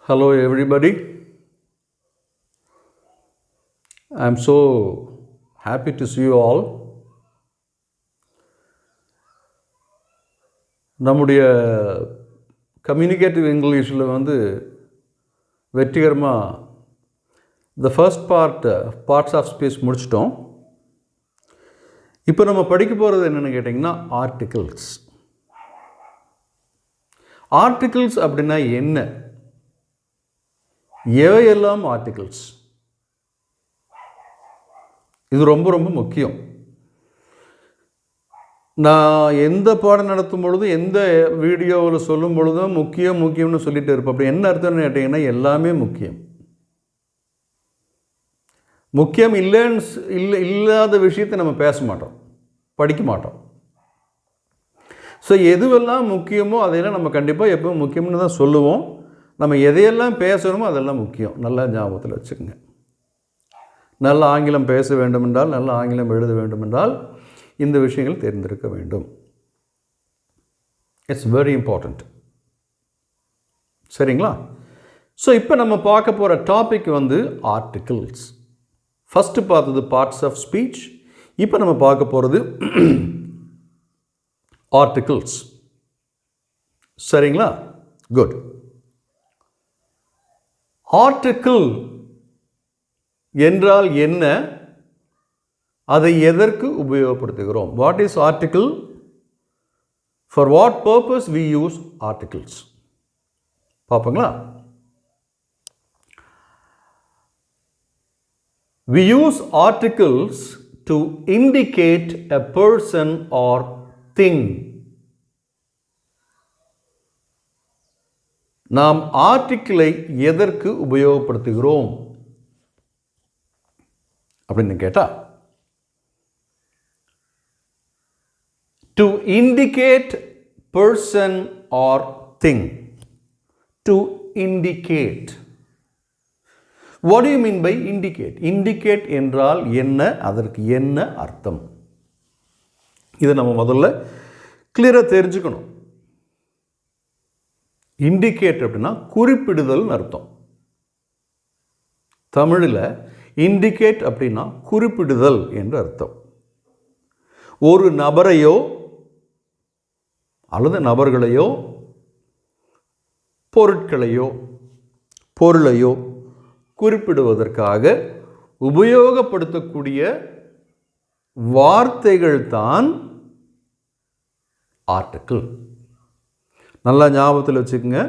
Hello everybody. I'm so happy to see you all. நம்முடைய communicative இங்கிலீஷில் வெற்றிகரமாக the first parts of speech முடிச்சிட்டோம். இப்போ நம்ம படிக்க போகிறது என்னென்னு கேட்டிங்கன்னா ஆர்டிகிள்ஸ். ஆர்டிகிள்ஸ் அப்படின்னா என்ன? எவையெல்லாம் ஆர்டிகிள்ஸ்? இது ரொம்ப ரொம்ப முக்கியம். நான் எந்த பாடம் நடத்தும் பொழுதும் எந்த வீடியோவில் சொல்லும் பொழுதும் முக்கியம்னு சொல்லிட்டு இருப்பேன். அப்படி என்ன அர்த்தம்னு கேட்டிங்கன்னா எல்லாமே முக்கியம். முக்கியம் இல்லாத விஷயத்தை நம்ம பேச மாட்டோம், படிக்க மாட்டோம். ஸோ எதுவெல்லாம் முக்கியமோ அதையெல்லாம் நம்ம கண்டிப்பாக எப்பவும் முக்கியம்னு தான் சொல்லுவோம். நம்ம எதையெல்லாம் பேசணுமோ அதெல்லாம் முக்கியம். நல்லா ஞாபகத்தில் வச்சுக்கோங்க. நல்ல ஆங்கிலம் பேச வேண்டுமென்றால், நல்ல ஆங்கிலம் எழுத வேண்டுமென்றால் இந்த விஷயங்கள் தெரிந்திருக்க வேண்டும். It's very important. சரிங்களா? ஸோ இப்போ நம்ம பார்க்க போகிற டாபிக் ஆர்டிகிள்ஸ். ஃபஸ்ட்டு பார்த்தது பார்ட்ஸ் ஆஃப் ஸ்பீச். இப்போ நம்ம பார்க்க போகிறது ஆர்டிகிள்ஸ். சரிங்களா? குட். ஆர்டிகிள் என்றால் என்ன? அதை எதற்கு உபயோகப்படுத்துகிறோம்? What is article? For what purpose we use articles? பார்ப்போங்களா? We use articles to indicate a person or thing. நாம் ஆர்டிகிளை எதற்கு உபயோகப்படுத்துகிறோம் அப்படின்னு கேட்டால், to indicate person or thing. To indicate. What do you mean by indicate? Indicate என்றால் என்ன? அதற்கு என்ன அர்த்தம்? இதை நம்ம முதல்ல கிளியராக தெரிஞ்சுக்கணும். இண்டிகேட் அப்படின்னா குறிப்பிடுதல் அர்த்தம். தமிழில் இண்டிகேட் அப்படின்னா குறிப்பிடுதல் என்று அர்த்தம். ஒரு நபரையோ அல்லது நபர்களையோ பொருளையோ குறிப்பிடுவதற்காக உபயோகப்படுத்தக்கூடிய வார்த்தைகள் தான் ஆர்டிகிள். நல்லா ஞாபகத்தில் வச்சுக்கோங்க.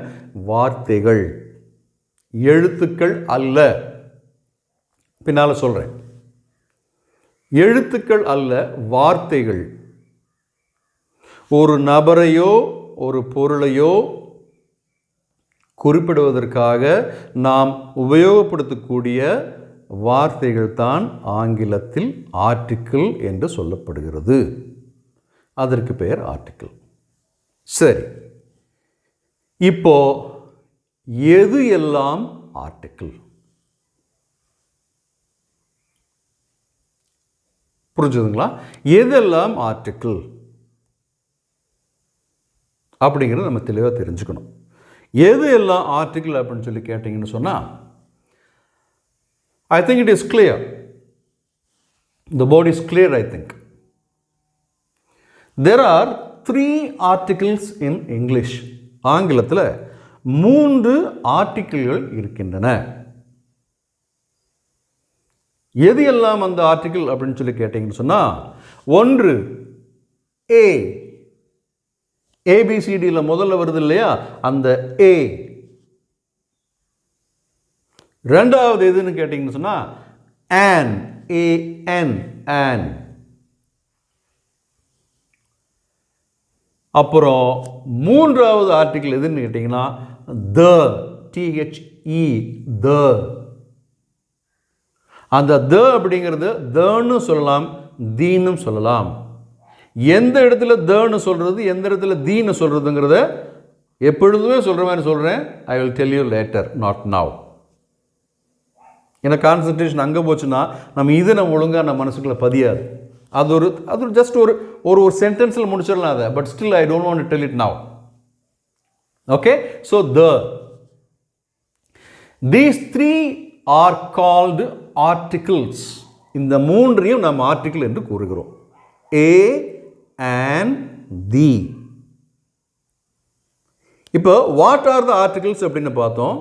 வார்த்தைகள், எழுத்துக்கள் அல்ல. பின்னால் சொல்கிறேன். எழுத்துக்கள் அல்ல, வார்த்தைகள். ஒரு நபரையோ ஒரு பொருளையோ குறிப்பிடுவதற்காக நாம் உபயோகப்படுத்தக்கூடிய வார்த்தைகள் தான் ஆங்கிலத்தில் ஆர்டிகிள் என்று சொல்லப்படுகிறது. அதற்கு பெயர் ஆர்டிகிள். சரி, இப்போ எது எல்லாம் ஆர்டிகிள்? புரிஞ்சுதுங்களா? எதெல்லாம் ஆர்டிகிள் அப்படிங்கிறத நம்ம தெளிவாக தெரிஞ்சுக்கணும். எது எல்லாம் ஆர்டிகிள் அப்படின்னு சொல்லி கேட்டிங்கன்னு சொன்னால், I think it is clear. The board is clear. I think there are 3 articles in English. ஆங்கிலத்தில் 3 ஆர்டிகிள்கள் இருக்கின்றன. எது எல்லாம் அந்த ஆர்டிகிள் அப்படின்னு சொல்லி கேட்டிங்கன்னு சொன்னால், ஒன்று ஏ. ஏபிசிடியில் முதல்ல வருது இல்லையா, அந்த ஏ. ரெண்டாவது எதுன்னு கேட்டிங்கன்னு சொன்னால் ஆன். AN, on. அப்புறம் மூன்றாவது ஆர்டிகிள் எதுன்னு கேட்டிங்கன்னா த. THE, த. அந்த த அப்படிங்கிறது தன்னு சொல்லலாம், தீன்னு சொல்லலாம். எந்த இடத்துல தன்னு சொல்கிறது, எந்த இடத்துல தீன்னு சொல்கிறதுங்கிறத எப்பொழுதுமே சொல்கிற மாதிரி சொல்கிறேன். I will tell you later, not now. ஏன்னா கான்சன்ட்ரேஷன் அங்கே போச்சுன்னா நம்ம ஒழுங்காக நம்ம மனசுக்குள்ளே பதியாது. அது ஒரு ஜஸ்ட் ஒரு சென்டென்ஸில் முடிச்சிடலாம் அதை. But still I don't want to tell it now. Okay, so the. These three are called articles. இந்த மூன்றையும் நாம் ஆர்டிகிள் என்று கூறுகிறோம். A and the. இப்போ what are the articles அப்படின்னு பார்த்தோம்.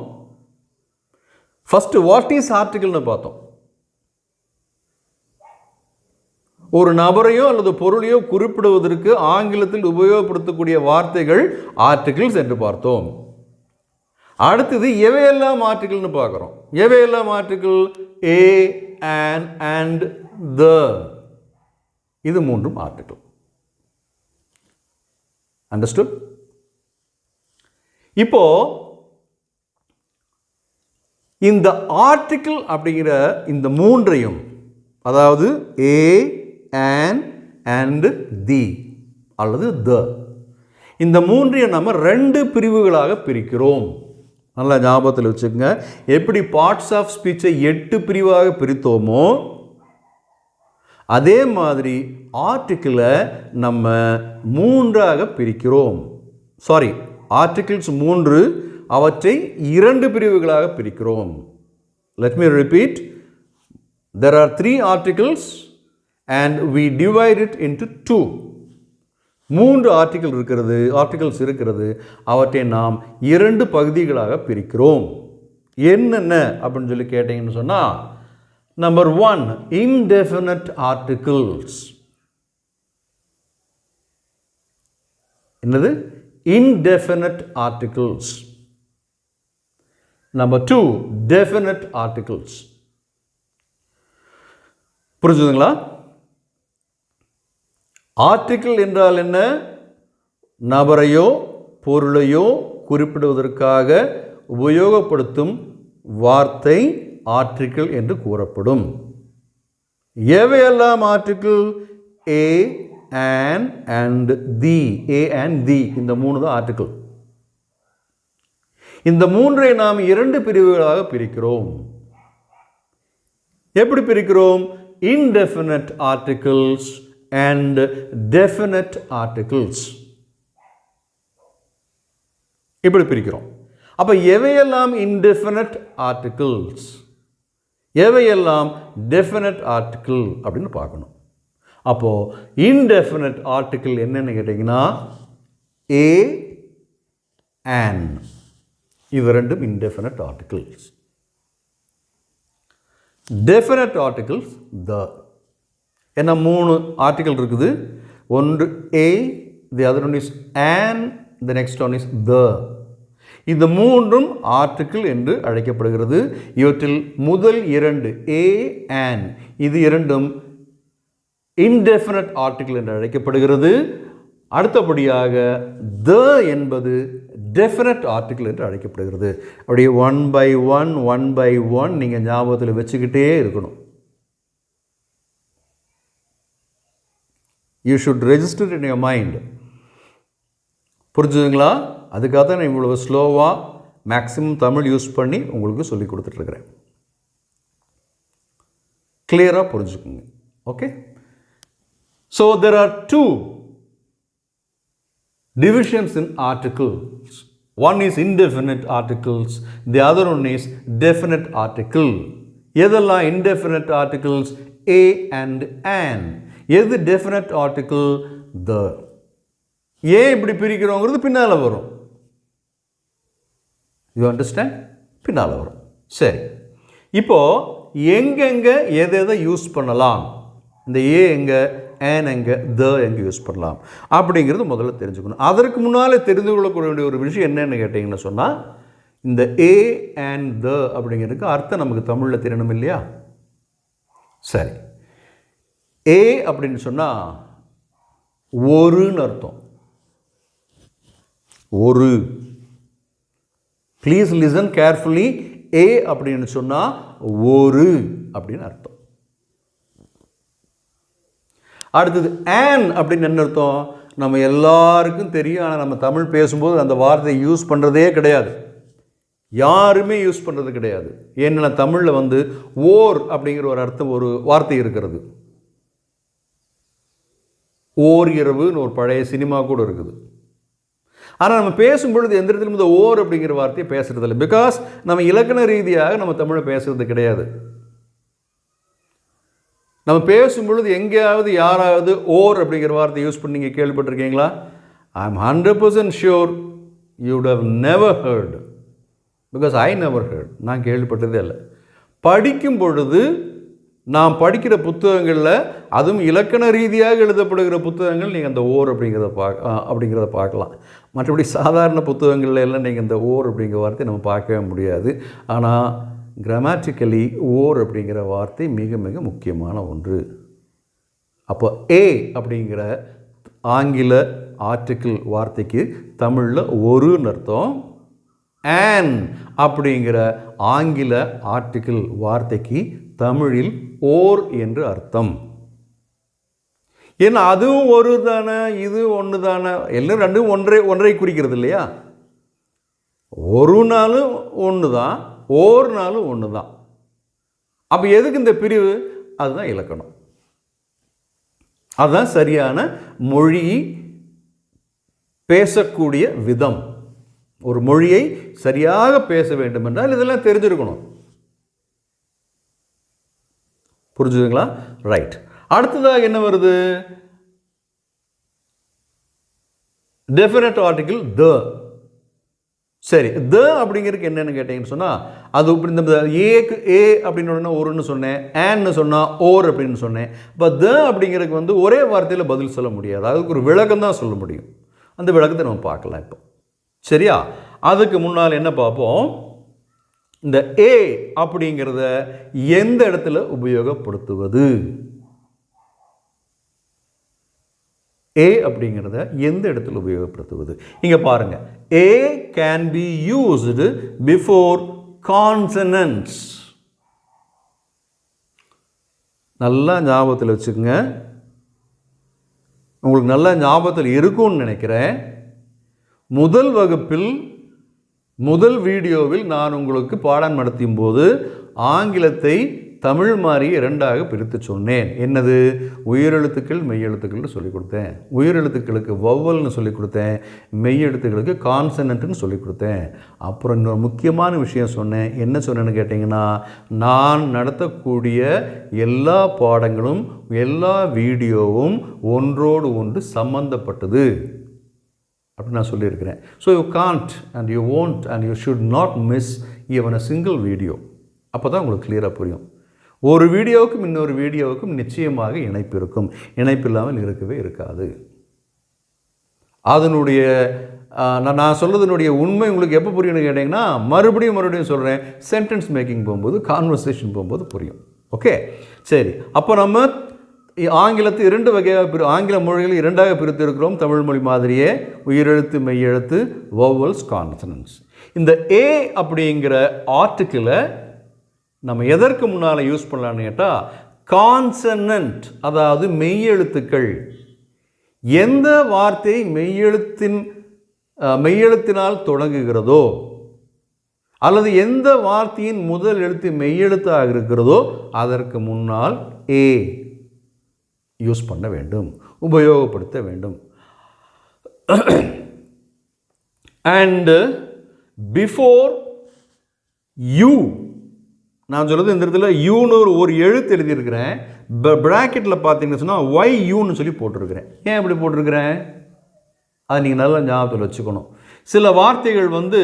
ஃபர்ஸ்ட் what is articleனு பார்த்தோம். ஒரு நபரையோ அல்லது பொருளையோ குறிப்பிடுவதற்கு ஆங்கிலத்தில் உபயோகப்படுத்தக்கூடிய வார்த்தைகள் ஆர்டிகிள்ஸ் என்று பார்த்தோம். அடுத்தது எவையெல்லாம் ஆர்டிகிள்னு பார்க்குறோம். எவையெல்லாம் ஆர்டிகிள்? A, and the. இது மூன்றும் ஆர்டிகிள். அண்டர்ஸ்டுட்? இப்போ இந்த ஆர்டிகிள் அப்படிங்கிற இந்த மூன்றையும், அதாவது ஏ, and the அல்லது the, இந்த மூன்றையும் நம்ம ரெண்டு பிரிவுகளாக பிரிக்கிறோம். நல்லா ஞாபகத்தில் வச்சுக்கோங்க. எப்படி பார்ட்ஸ் ஆஃப் ஸ்பீச்சை 8 பிரிவாக பிரித்தோமோ அதே மாதிரி ஆர்டிகிளை நம்ம 3ஆக பிரிக்கிறோம். சாரி, ஆர்டிகிள்ஸ் 3, அவற்றை 2 பிரிவுகளாக பிரிக்கிறோம். Let me repeat. There are 3 articles and we divide it into 2. 3 articles இருக்கிறது. அவற்றை நாம் 2 பகுதிகளாக பிரிக்கிறோம். என்னென்ன அப்படின்னு சொல்லி கேட்டீங்கன்னு சொன்னால், நம்பர் 1, indefinite articles. என்னது? indefinite articles. Number 2, definite articles. புரிஞ்சுதுங்களா? ஆர்டிகிள் என்றால் என்ன? நபரையோ பொருளையோ குறிப்பிடுவதற்காக உபயோகப்படுத்தும் வார்த்தை ஆர்டிகிள் என்று கூறப்படும். எவையெல்லாம் article? A, and the. A and the, இந்த 3 தான் ஆர்டிகிள். இந்த 3ஐ நாம் 2 பிரிவுகளாக பிரிக்கிறோம். எப்படி பிரிக்கிறோம்? indefinite articles and definite articles. இப்படி பிரிக்கிறோம். அப்ப எவையெல்லாம் indefinite articles, எவையெல்லாம் definite article அப்படின்னு பார்க்கணும். அப்போ indefinite article என்னன்னு கேட்டீங்கன்னா a and, இது ரெண்டும் indefinite articles. definite articles the. என்ன 3 ஆர்டிகிள் இருக்குது. ஒன்று a, the other one is and, the next one is the. இந்த மூன்றும் ஆர்டிகிள் என்று அழைக்கப்படுகிறது. இவற்றில் முதல் 2 a and, இது இரண்டும் indefinite article என்று அழைக்கப்படுகிறது. அடுத்தபடியாக the என்பது definite article என்று அழைக்கப்படுகிறது. அப்படியே 1 by 1 நீங்கள் ஞாபகத்தில் வச்சுக்கிட்டே இருக்கணும். You should register in your mind. புரிஞ்சுதுங்களா? அதுக்காக தான் நான் இவ்வளவு ஸ்லோவாக மேக்ஸிமம் தமிழ் யூஸ் பண்ணி உங்களுக்கு சொல்லி கொடுத்துட்ருக்கிறேன். கிளியராக புரிஞ்சுக்குங்க. Okay. So there are 2 divisions in articles. One is indefinite articles, the other one is definite article. எதெல்லாம் indefinite articles? a and an. எது definite article? the. ஏன் இப்படி பிரிக்கிறோங்கிறது பின்னால் வரும். You understand? பின்னால் வரும். சரி, இப்போ எங்கெங்க எதை யூஸ் பண்ணலாம், இந்த ஏ எங்கே, ஏன் எங்கே, த எங்கே யூஸ் பண்ணலாம் அப்படிங்கிறது முதல்ல தெரிஞ்சுக்கணும். அதற்கு முன்னால் தெரிந்து கொள்ளக்கூடிய வேண்டிய ஒரு விஷயம் என்னன்னு கேட்டிங்கன்னு சொன்னால், இந்த ஏ அண்ட் த அப்படிங்கிறதுக்கு அர்த்தம் நமக்கு தமிழில் தெரியணும் இல்லையா? சரி, ஏ அப்படின்னு சொன்னால் ஒருன்னு அர்த்தம். ஒரு. Please listen carefully. ஏ அப்படின்னு சொன்னால் ஒரு அப்படின்னு அர்த்தம். அடுத்தது ஆன் அப்படின்னு என்ன அர்த்தம்? நம்ம எல்லாருக்கும் தெரியும், ஆனால் நம்ம தமிழ் பேசும்போது அந்த வார்த்தையை யூஸ் பண்ணுறதே கிடையாது. யாருமே யூஸ் பண்ணுறது கிடையாது. ஏன்னா தமிழில் ஓர் அப்படிங்கிற ஒரு அர்த்தம், ஒரு வார்த்தை இருக்கிறது. ஓர் இரவுன்னு ஒரு பழைய சினிமா கூட இருக்குது. ஆனால் நம்ம பேசும்பொழுது எந்த இடத்துலையும் இந்த ஓர் அப்படிங்கிற வார்த்தையை பேசுறது இல்லை. பிகாஸ் நம்ம இலக்கண ரீதியாக நம்ம தமிழை பேசுறது கிடையாது. நம்ம பேசும்பொழுது எங்கேயாவது யாராவது ஓர் அப்படிங்கிற வார்த்தை யூஸ் பண்ணி நீங்கள் கேள்விப்பட்டிருக்கீங்களா? I am 100% sure you would have never heard, because I never heard. நான் கேள்விப்பட்டதே இல்லை. படிக்கும் பொழுது நாம் படிக்கிற புத்தகங்களில், அதுவும் இலக்கண ரீதியாக எழுதப்படுகிற புத்தகங்கள், நீங்கள் அந்த ஓர் அப்படிங்கிறத பார்க்கலாம். மற்றபடி சாதாரண புத்தகங்கள்ல எல்லாம் நீங்கள் இந்த ஓர் அப்படிங்கிற வார்த்தை நம்ம பார்க்கவே முடியாது. ஆனால் கிராமட்டிக்கலி ஓர் அப்படிங்கிற வார்த்தை மிக மிக முக்கியமான ஒன்று. அப்போ ஏ அப்படிங்கிற ஆங்கில ஆர்டிக்கிள் வார்த்தைக்கு தமிழில் ஒருன்னு அர்த்தம். ஆன் அப்படிங்கிற ஆங்கில ஆர்டிக்கிள் வார்த்தைக்கு தமிழில் ஓர் என்று அர்த்தம். ஏன்னா அதுவும் ஒரு தானே, இது ஒன்று தானே, எல்லாம் ரெண்டும் ஒன்றை குறிக்கிறது இல்லையா? ஒரு நாளும் ஒன்று தான், ஓர் நாளும் ஒன்று தான். அப்போ எதுக்கு இந்த பிரிவு? அதுதான் இலக்கணம். அதுதான் சரியான மொழி பேசக்கூடிய விதம். ஒரு மொழியை சரியாக பேச வேண்டும் என்றால் இதெல்லாம் தெரிஞ்சிருக்கணும். புரிஞ்சுதுங்களா? ரைட். அடுத்ததாக என்ன வருது? டெஃபினட் ஆர்டிகிள் த. சரி, த அப்படிங்கிறதுக்கு என்னென்னு கேட்டீங்கன்னு சொன்னால், அது இப்படி இந்த ஏக்கு ஏ அப்படின்னு ஒருன்னு சொன்னேன், ஆன்னு சொன்னால் ஓர் அப்படின்னு சொன்னேன். இப்போ த அப்படிங்கிறதுக்கு வந்து ஒரே வார்த்தையில் பதில் சொல்ல முடியாது, அதுக்கு ஒரு விளக்கம் தான் சொல்ல முடியும். அந்த விளக்கத்தை நம்ம பார்க்கலாம் இப்போ. சரியா? அதுக்கு முன்னால் என்ன பார்ப்போம்? இந்த ஏ அப்படிங்கிறத எந்த இடத்துல உபயோகப்படுத்துவது? ஏ அப்படிங்கிறத எந்த இடத்துல உபயோகப்படுத்துவது? இங்கே பாருங்க, a can be used before consonants. நல்லா ஞாபகத்தில் வச்சுக்கோங்க. உங்களுக்கு நல்லா ஞாபகத்தில் இருக்கும்னு நினைக்கிறேன். முதல் வகுப்பில் முதல் வீடியோவில் நான் உங்களுக்கு பாடம் நடத்தும் போது ஆங்கிலத்தை தமிழ் மாதிரி இரண்டாக பிரித்து சொன்னேன். என்னது? உயிரெழுத்துக்கள் மெய்யெழுத்துக்கள்னு சொல்லிக் கொடுத்தேன். உயிரெழுத்துக்களுக்கு வவ்வல்னு சொல்லிக் கொடுத்தேன், மெய்யெழுத்துக்களுக்கு கான்சனன்ட்னு சொல்லிக் கொடுத்தேன். அப்புறம் இன்னொரு முக்கியமான விஷயம் சொன்னேன். என்ன சொன்னேன்னு கேட்டிங்கன்னா, நான் நடத்தக்கூடிய எல்லா பாடங்களும் எல்லா வீடியோவும் ஒன்றோடு ஒன்று சம்பந்தப்பட்டது அப்படின்னு நான் சொல்லியிருக்கிறேன். So you can't and you won't and you should not miss even a single video. அப்போ தான் உங்களுக்கு கிளியராக புரியும். ஒரு வீடியோவுக்கும் இன்னொரு வீடியோவுக்கும் நிச்சயமாக இணைப்பு இருக்கும், இணைப்பு இல்லாமல் இருக்கவே இருக்காது. அதனுடைய நான் சொல்கிறதுனுடைய உண்மை உங்களுக்கு எப்போ புரியும்னு கேட்டிங்கன்னா, மறுபடியும் சொல்கிறேன், சென்டென்ஸ் மேக்கிங் போகும்போது, கான்வர்சேஷன் போகும்போது புரியும். ஓகே, சரி. அப்போ நம்ம ஆங்கிலத்தை இரண்டு வகையாக ஆங்கில மொழிகளை இரண்டாக பிரித்து இருக்கிறோம். தமிழ் மொழி மாதிரியே உயிரெழுத்து, மெய்யெழுத்து, வவல்ஸ், கான்சனன்ட்ஸ். இந்த ஏ அப்படிங்கிற ஆர்டிக்கிளை நம்ம எதற்கு முன்னால் யூஸ் பண்ணலான்னு கேட்டால், கான்சனன்ட் அதாவது மெய்யெழுத்துக்கள். எந்த வார்த்தை மெய்யெழுத்தினால் தொடங்குகிறதோ அல்லது எந்த வார்த்தையின் முதல் எழுத்து மெய்யெழுத்தாக இருக்கிறதோ அதற்கு முன்னால் ஏ யூஸ் பண்ண வேண்டும், உபயோகப்படுத்த வேண்டும். அண்ட் பிஃபோர் யூ, நான் சொல்கிறது இந்த இடத்துல யூன்னு ஒரு எழுத்து எழுதியிருக்கிறேன். ப்ராக்கெட்டில் பார்த்தீங்கன்னு சொன்னால் ஒய் யூன்னு சொல்லி போட்டிருக்கிறேன். ஏன் இப்படி போட்டிருக்கிறேன்? அதை நீங்கள் நல்லா ஞாபகத்தில் வச்சுக்கணும். சில வார்த்தைகள் வந்து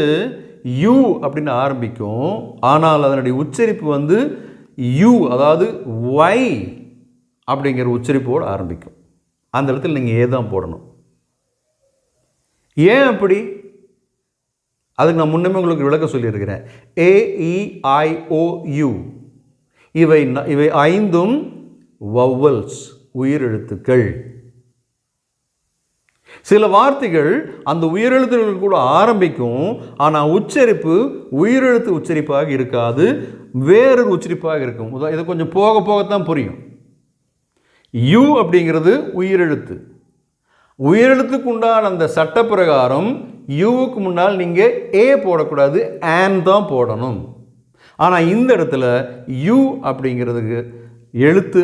யூ அப்படின்னு ஆரம்பிக்கும், ஆனால் அதனுடைய உச்சரிப்பு வந்து யூ, அதாவது ஒய் அப்படிங்கிற உச்சரிப்போடு ஆரம்பிக்கும். அந்த இடத்துல நீங்கள் ஏ தான் போடணும். ஏன் அப்படி? அதுக்கு நான் முன்னமே உங்களுக்கு விளக்கம் சொல்லியிருக்கிறேன். AEIOU இவை ஐந்தும் வவ்வல்ஸ், உயிரெழுத்துக்கள். சில வார்த்தைகள் அந்த உயிரெழுத்துக்கள் கூட ஆரம்பிக்கும், ஆனால் உச்சரிப்பு உயிரெழுத்து உச்சரிப்பாக இருக்காது, வேறொரு உச்சரிப்பாக இருக்கும். இது கொஞ்சம் போக போகத்தான் புரியும். யூ அப்படிங்கிறது உயிரெழுத்து. உயிரெழுத்துக்கு உண்டான அந்த சட்ட பிரகாரம் யூவுக்கு முன்னால் நீங்கள் ஏ போடக்கூடாது, ஆன் தான் போடணும். ஆனால் இந்த இடத்துல யூ அப்படிங்கிறதுக்கு எழுத்து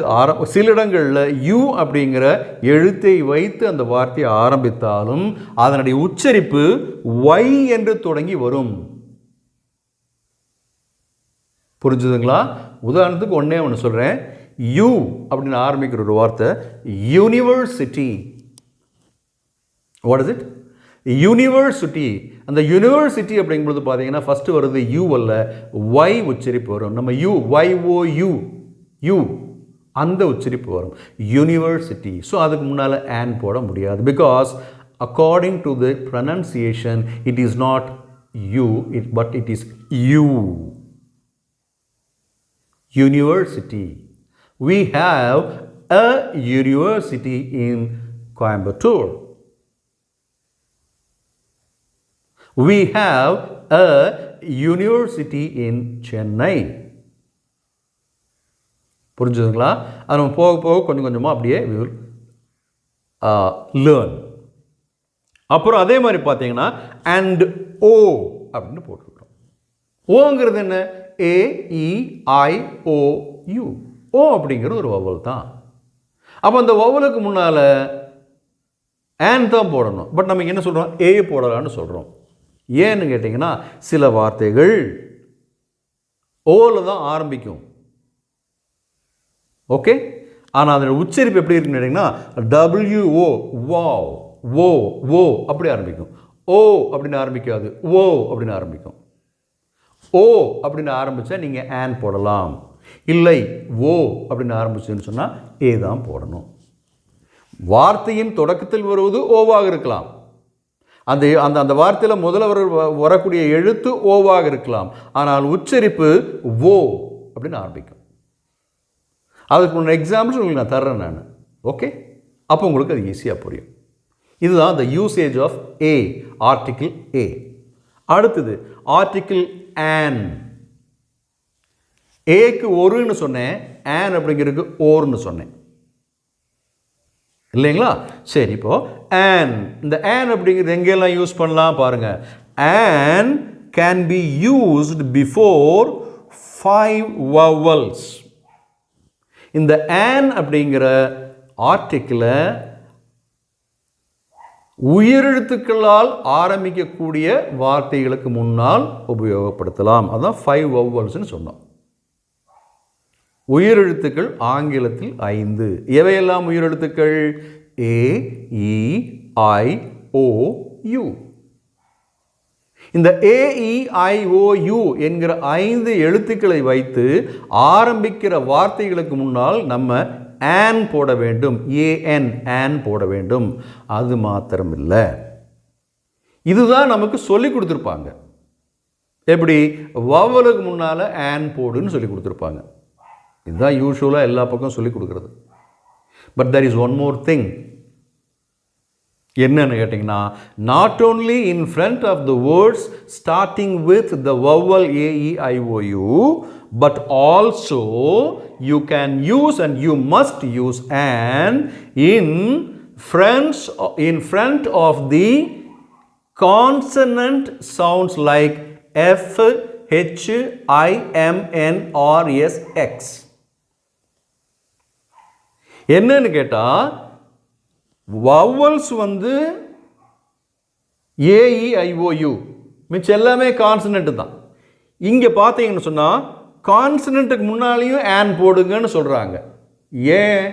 சில இடங்களில் யூ அப்படிங்கிற எழுத்தை வைத்து அந்த வார்த்தையை ஆரம்பித்தாலும் அதனுடைய உச்சரிப்பு ஒய் என்று தொடங்கி வரும். புரிஞ்சுதுங்களா? உதாரணத்துக்கு ஒன்று சொல்கிறேன். யூ அப்படின்னு ஆரம்பிக்கிற ஒரு வார்த்தை university. What is it? University. அந்த யூனிவர்சிட்டி அப்படிங்கும்போது பார்த்தீங்கன்னா ஃபஸ்ட்டு வருது யூ அல்ல, ஒய் உச்சரிப்பு வரும். நம்ம யூ YOU யூ அந்த உச்சரிப்பு வரும், யூனிவர்சிட்டி. ஸோ அதுக்கு முன்னால் ஆன் போட முடியாது. Because according to the pronunciation it is not you but it is you. University. We have a university in Coimbatore. We have a university in Chennai. புரிஞ்சுதுங்களா? அது நம்ம போக போக கொஞ்சம் கொஞ்சமாக அப்படியே we will learn. அப்புறம் அதே மாதிரி பார்த்தீங்கன்னா and O அப்படின்னு போட்டிருக்கிறோம். ஓங்கிறது என்ன? AEIOU. ஓ அப்படிங்கிறது ஒரு வவல் தான். அப்போ அந்த வவலுக்கு முன்னால் ஆன் தான் போடணும். பட் நம்ம என்ன சொல்கிறோம்? ஏ போடலான்னு சொல்கிறோம். ஏன்னு கேட்டிங்கன்னா சில வார்த்தைகள் ஓவில் தான் ஆரம்பிக்கும். ஓகே, ஆனால் அதோட உச்சரிப்பு எப்படி இருக்குன்னு கேட்டிங்கன்னா WO வாவ் ஓ ஓ அப்படி ஆரம்பிக்கும். ஓ அப்படின்னு ஆரம்பிக்காது, ஓ அப்படின்னு ஆரம்பிக்கும். ஓ அப்படின்னு ஆரம்பித்தா நீங்கள் ஆன் போடலாம். இல்லை ஓ அப்படின்னு ஆரம்பிச்சுன்னு சொன்னால் ஏ தான் போடணும். வார்த்தையின் தொடக்கத்தில் வருவது ஓவாக இருக்கலாம். அந்த அந்த அந்த வார்த்தையில் முதல்ல வரக்கூடிய எழுத்து ஓவாக இருக்கலாம். ஆனால் உச்சரிப்பு ஓ அப்படின்னு ஆரம்பிக்கும். அதுக்கு ஒன்று எக்ஸாம்பிள்ஸ் உங்களுக்கு நான் தர்றேன் நான். ஓகே, அப்போ உங்களுக்கு அது ஈஸியாக புரியும். இதுதான் the usage of a, article a. அடுத்தது ஆர்டிக்கிள் an. ஏக்கு ஒருன்னு சொன்னேன், an அப்படிங்கிறதுக்கு ஓர்னு சொன்னேன் இல்லைங்களா? சரி, இப்போ an, இந்த an அப்படிங்கிறது எங்கெல்லாம் யூஸ் பண்ணலாம் பாருங்க. an can be used before 5 vowels. இந்த an அப்படிங்கிற ஆர்டிக்கிளை உயிரெழுத்துக்களால் ஆரம்பிக்கக்கூடிய வார்த்தைகளுக்கு முன்னால் உபயோகப்படுத்தலாம். அதுதான் 5 vowelsன்னு சொன்னோம். உயிரெழுத்துக்கள் ஆங்கிலத்தில் 5. எவையெல்லாம் உயிரெழுத்துக்கள்? AEIOU. இந்த AEIOU என்கிற 5 எழுத்துக்களை வைத்து ஆரம்பிக்கிற வார்த்தைகளுக்கு முன்னால் நம்ம ஆன் போட வேண்டும். AN ஆன் போட வேண்டும். அது மாத்திரம் இல்லை, இதுதான் நமக்கு சொல்லி கொடுத்துருப்பாங்க. எப்படி? வவலுக்கு முன்னால் ஆன் போடுன்னு சொல்லி கொடுத்துருப்பாங்க. இதுதான் யூஸ்வலாக எல்லா பக்கம் சொல்லி கொடுக்குறது. But there is one more thing. என்னன்னு கேட்டிங்கன்னா, not only in front of the words starting with the vowel AEIOU, but also you can use and you must use an in front of the consonant sounds like F, H, I, M, N, R, S, X. என்னன்னு கேட்டால், vowels வந்து AEIOU மிச்சம் எல்லாமே consonant தான். இங்கே பார்த்தீங்கன்னு சொன்னால் கான்சனன்ட்டுக்கு முன்னாலேயும் ஆன் போடுங்கன்னு சொல்கிறாங்க. ஏன்?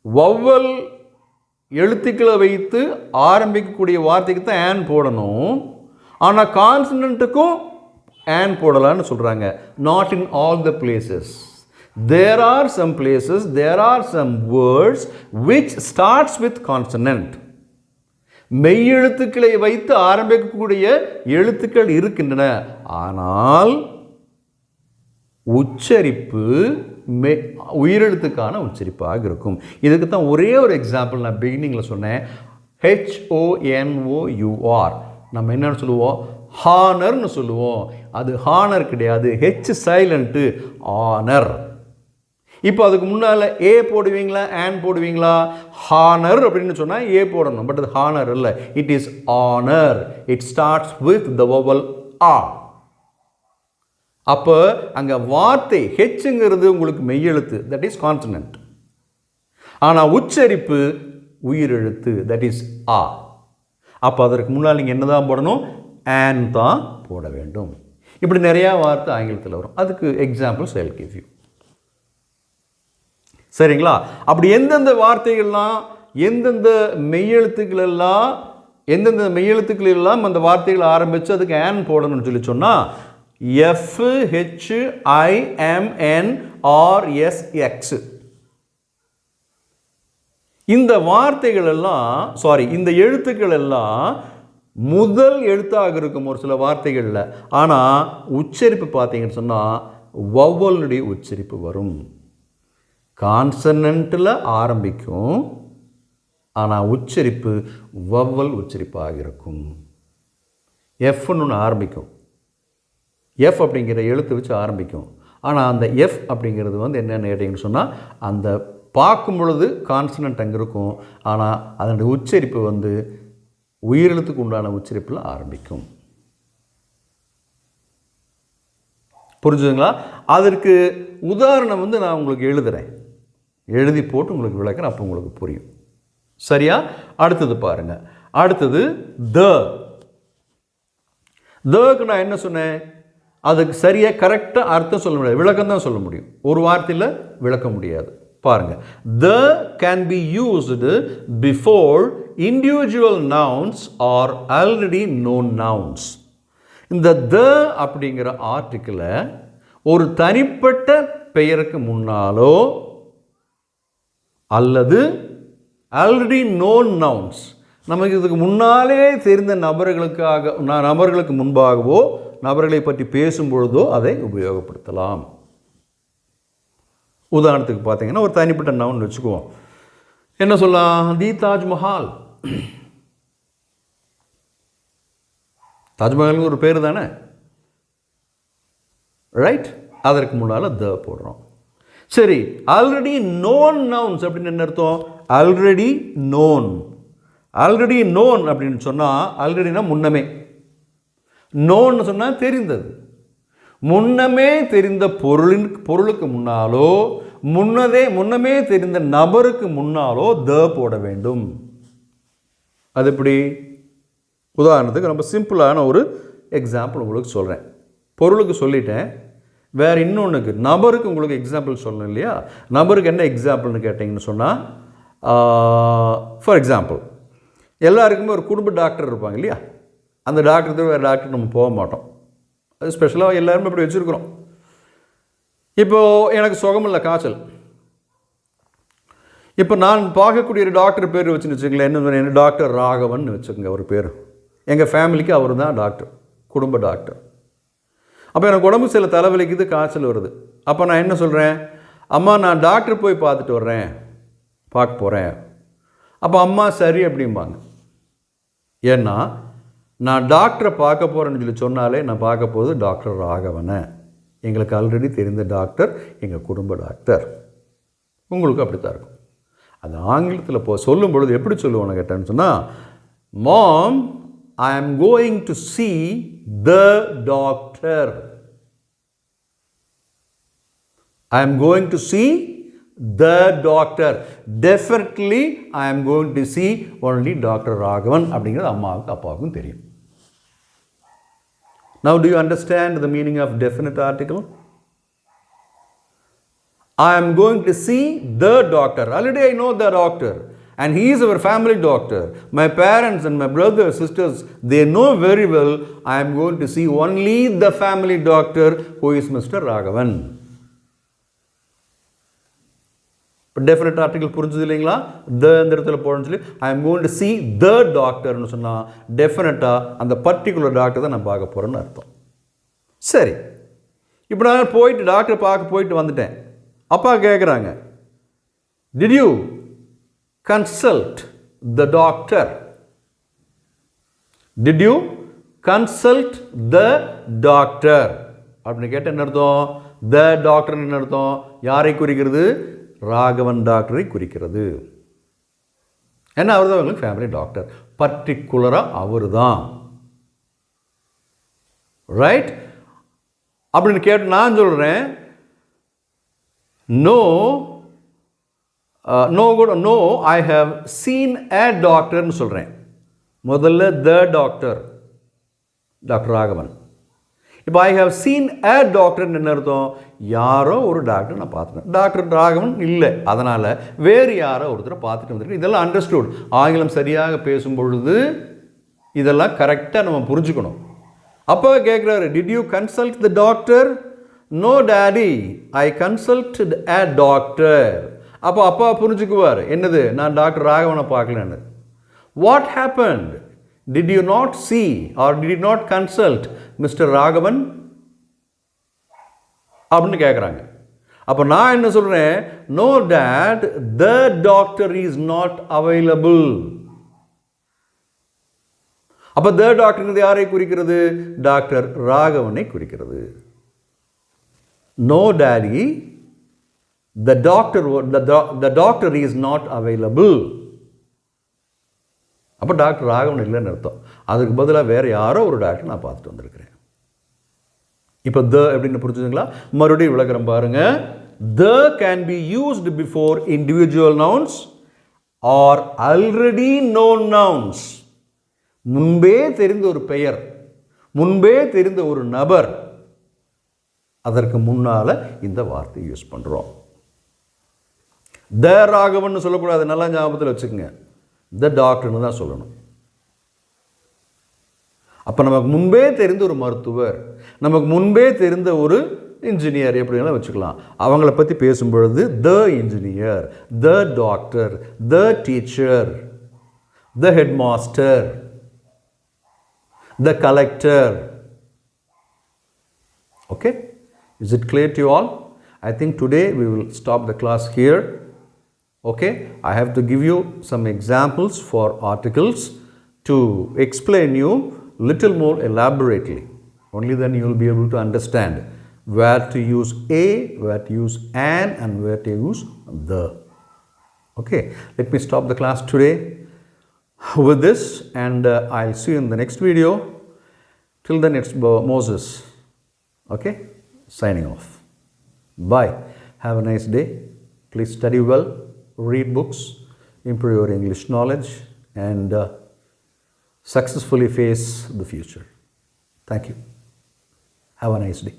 வவ்வல் எழுத்துக்களை வைத்து ஆரம்பிக்கக்கூடிய வார்த்தைக்கு தான் ஆன் போடணும். ஆனால் கான்சனன்ட்டுக்கும் ஆன் போடலான்னு சொல்கிறாங்க. Not in all the places. There are some places, there are some words which starts with consonant. மெய்யெழுத்துக்களை வைத்து ஆரம்பிக்கக்கூடிய எழுத்துக்கள் இருக்கின்றன. ஆனால் உச்சரிப்பு உயிரெழுத்துக்கான உச்சரிப்பாக இருக்கும். இதுக்கு தான் ஒரே ஒரு எக்ஸாம்பிள் நான் பிகினிங்கில் சொன்னேன். HONOUR நம்ம என்னன்னு சொல்லுவோம்? ஹானர்னு சொல்லுவோம். அது ஹானர் கிடையாது, ஹெச் சைலண்ட்டு, ஆனர். இப்போ அதுக்கு முன்னால் ஏ போடுவீங்களா ஆன் போடுவீங்களா? ஹானர் அப்படின்னு சொன்னால் ஏ போடணும். பட் அது ஹானர் இல்லை, it is honour. It starts with the vowel ஆ. அப்போ அங்கே வார்த்தை ஹெச்ங்கிறது உங்களுக்கு மெய்யெழுத்து, தட் இஸ் கான்சனன்ட். ஆனால் உச்சரிப்பு உயிரெழுத்து, தட் இஸ் ஆ. அப்போ அதற்கு முன்னால் நீங்கள் என்ன தான் போடணும்? ஆன் தான் போட வேண்டும். இப்படி நிறையா வார்த்தை ஆங்கிலத்தில் வரும். அதுக்கு examples I will give you. சரிங்களா? அப்படி எந்தெந்த வார்த்தைகள்லாம் எந்தெந்த மெய்யெழுத்துக்கள் எல்லாம் அந்த வார்த்தைகள் ஆரம்பித்து அதுக்கு ஆன் போடணும்னு சொல்லி சொன்னால் FHIMNRSX. இந்த வார்த்தைகள் எல்லாம் இந்த எழுத்துக்கள் எல்லாம் முதல் எழுத்தாக இருக்கும் ஒரு சில வார்த்தைகளில். ஆனால் உச்சரிப்பு பார்த்தீங்கன்னு சொன்னால் வவ்வலுடைய உச்சரிப்பு வரும். கான்சனன்ட்டில் ஆரம்பிக்கும், ஆனால் உச்சரிப்பு வவ்வல் உச்சரிப்பாக இருக்கும். எஃப்னு ஒன்று ஆரம்பிக்கும், எஃப் அப்படிங்கிற எழுத்து வச்சு ஆரம்பிக்கும். ஆனால் அந்த எஃப் அப்படிங்கிறது என்னென்னு கேட்டிங்கன்னு சொன்னால் அந்த பார்க்கும் பொழுது கான்சனன்ட் அங்கே இருக்கும், ஆனால் அதனுடைய உச்சரிப்பு உயிரெழுத்துக்கு உண்டான உச்சரிப்பில் ஆரம்பிக்கும். புரிஞ்சுதுங்களா? அதற்கு உதாரணம் நான் உங்களுக்கு எழுதுகிறேன், எழுதி போட்டு உங்களுக்கு விளக்குறேன், அப்போ உங்களுக்கு புரியும். சரியா? அடுத்தது பாருங்க. அடுத்தது க்கு நான் என்ன சொன்னேன்? அதுக்கு சரியாக கரெக்டாக அர்த்தம் சொல்ல முடியாது, விளக்கம் தான் சொல்ல முடியும். ஒரு வார்த்தையில் விளக்க முடியாது. பாருங்க, the can be used before individual nouns or already known nouns. இந்த the அப்படிங்கிற ஆர்டிக்கிளை ஒரு தனிப்பட்ட பெயருக்கு முன்னாலோ அல்லது ஆல்ரெடி known nouns, நமக்கு இதுக்கு முன்னாலே தெரிந்த நபர்களுக்கு முன்பாகவோ நபர்களை பற்றி பேசும் பொழுதோ அதை உபயோகப்படுத்தலாம். உதாரணத்துக்கு பார்த்தீங்கன்னா ஒரு தனிப்பட்ட நவுன் வச்சுக்குவோம். என்ன சொல்லலாம்? தி தாஜ்மஹால். தாஜ்மஹால்னு ஒரு பேர் தானே, ரைட்? அதற்கு முன்னால் த போடுறோம். சரி, ஆல்ரெடி நோன் நவுன்ஸ் அப்படின்னு என்ன அர்த்தம்? Already known. ஆல்ரெடி நோன் அப்படின்னு சொன்னால் ஆல்ரெடினா முன்னமே, நோன்னு சொன்னால் தெரிந்தது. முன்னமே தெரிந்த பொருளுக்கு முன்னாலோ முன்னமே தெரிந்த நபருக்கு முன்னாலோ த போட வேண்டும். அது எப்படி? உதாரணத்துக்கு ரொம்ப சிம்பிளான ஒரு எக்ஸாம்பிள் உங்களுக்கு சொல்கிறேன். பொருளுக்கு சொல்லிட்டேன், வேறு இன்னொன்றுக்கு நபருக்கு உங்களுக்கு எக்ஸாம்பிள் சொல்லணும் இல்லையா? நபருக்கு என்ன எக்ஸாம்பிள்னு கேட்டிங்கன்னு சொன்னால், ஃபார் எக்ஸாம்பிள் எல்லாருக்குமே ஒரு குடும்ப டாக்டர் இருப்பாங்க இல்லையா? அந்த டாக்டர் வேறு டாக்டர் நம்ம போக மாட்டோம். அது ஸ்பெஷலாக எல்லாருமே இப்படி வச்சுருக்குறோம். இப்போது எனக்கு சுகமில்லை, காய்ச்சல். இப்போ நான் பார்க்கக்கூடிய ஒரு டாக்டர் பேர் வச்சுன்னு வச்சுக்கங்களேன், என்ன டாக்டர் ராகவன் வச்சுக்கோங்க ஒரு பேர். எங்கள் ஃபேமிலிக்கு அவர் தான் டாக்டர், குடும்ப டாக்டர். அப்போ எனக்கு உடம்பு சில தலைவலிக்குது, காய்ச்சல் வருது. அப்போ நான் என்ன சொல்கிறேன்? அம்மா நான் டாக்டர் போய் பார்த்துட்டு வர்றேன், பார்க்க போகிறேன். அப்போ அம்மா சரி அப்படிம்பாங்க. ஏன்னா நான் டாக்டரை பார்க்க போகிறேன்னு சொல்லி சொன்னாலே நான் பார்க்க போகுது டாக்டர் ராகவனை, எங்களுக்கு ஆல்ரெடி தெரிந்த டாக்டர், எங்கள் குடும்ப டாக்டர். உங்களுக்கு அப்படி தான் இருக்கும். அது ஆங்கிலத்தில் சொல்லும் பொழுது எப்படி சொல்லுவோன்னு கேட்டேன்னு சொன்னால், mom I am going to see the doctor. I am going to see the doctor. Definitely I am going to see only Dr. Raghavan அப்படிங்கிறது அம்மாவுக்கு அப்பாவுக்கும் தெரியும். Now do you understand the meaning of definite article? I am going to see the doctor. Already I know the doctor and he is our family doctor. My parents and my brothers, sisters, they know very well I am going to see only the family doctor who is Mr. Raghavan. இப்போ definite article புரிஞ்சது இல்லைங்களா? The இந்த இடத்துல போடணும்னு சொல்லி I am going to see the டாக்டர்னு சொன்னால் டெஃபினட்டாக அந்த பர்டிகுலர் டாக்டர் தான் நான் பார்க்க போகிறேன்னு அர்த்தம். சரி, இப்போ நான் போயிட்டு டாக்டர் பார்க்க போயிட்டு வந்துட்டேன். அப்பா கேட்குறாங்க, did you consult the doctor? Did you consult the doctor அப்படின்னு கேட்டால் என்ன அர்த்தம்? த டாக்டர் என்ன அர்த்தம்? யாரை குறிக்கிறது? ராகவன் டாக்டரை குறிக்கிறது. ஏன்னா அவர் தான் அவங்களுக்கு ஃபேமிலி டாக்டர், பர்டிகுலராக அவர் தான், ரைட்? அப்படின்னு கேட்டு நான் சொல்கிறேன் no no I have seen a டாக்டர்னு சொல்கிறேன். முதல்ல த டாக்டர் ராகவன். இப்போ ஐ ஹவ் சீன் a டாக்டர்னு என்ன அர்த்தம்? யாரோ ஒரு டாக்டர் நான் பார்த்துட்டேன். டாக்டர் ராகவன் இல்லை, அதனால் வேறு யாரோ ஒருத்தரை பார்த்துட்டு வந்திருக்கேன். இதெல்லாம் அண்டர்ஸ்டூட். ஆங்கிலம் சரியாக பேசும் பொழுது இதெல்லாம் கரெக்டாக நம்ம புரிஞ்சுக்கணும். அப்போ கேட்குறாரு, did you consult the doctor? No daddy, I consult a doctor. அப்போ அப்பா புரிஞ்சுக்குவார் என்னது, நான் டாக்டர் ராகவனை பார்க்கலன்னு. What happened? Did you not see or did you not consult mister Raghavan அப்படின்னு கேட்குறாங்க. அப்போ நான் என்ன சொல்கிறேன், no dad, the doctor is not available. அப்போ த டாக்டர் யாரை குறிக்கிறது? டாக்டர் ராகவனை குறிக்கிறது. No daddy, the doctor is not available. அப்போ டாக்டர் ராகவன் இல்லைன்னு அர்த்தம். அதுக்கு பதிலாக வேறு யாரோ ஒரு டாக்டர் நான் பார்த்துட்டு வந்திருக்கிறேன். இப்போ த எப்படின்னு புரிஞ்சுதுங்களா? மறுபடியும் விளக்குறேன் பாருங்க. The can be used before individual nouns are already known nouns. முன்பே தெரிந்த ஒரு பெயர், முன்பே தெரிந்த ஒரு நபர், அதற்கு முன்னால் இந்த வார்த்தையை யூஸ் பண்ணுறோம். த ராகவன் சொல்லக்கூடாது, நல்லா ஞாபகத்தில் வச்சுக்கோங்க. த டாக்டர்னு தான் சொல்லணும். அப்போ நமக்கு முன்பே தெரிந்த ஒரு மருத்துவர், நமக்கு முன்பே தெரிந்த ஒரு இன்ஜினியர், எப்படினாலும் வச்சுக்கலாம். அவங்கள பற்றி பேசும்பொழுது த engineer, the doctor, the teacher, the head master, the collector. Okay, is it clear to you all? I think today we will stop the class here. Okay, I have to give you some examples for articles to explain you little more elaborately. Only then you will be able to understand where to use a, where to use an, and where to use the. Okay, let me stop the class today with this, and I'll see you in the next video. Till then, it's Moses. Okay, signing off. Bye. Have a nice day. Please study well, read books, improve your English knowledge, and successfully face the future. Thank you. Have a nice day.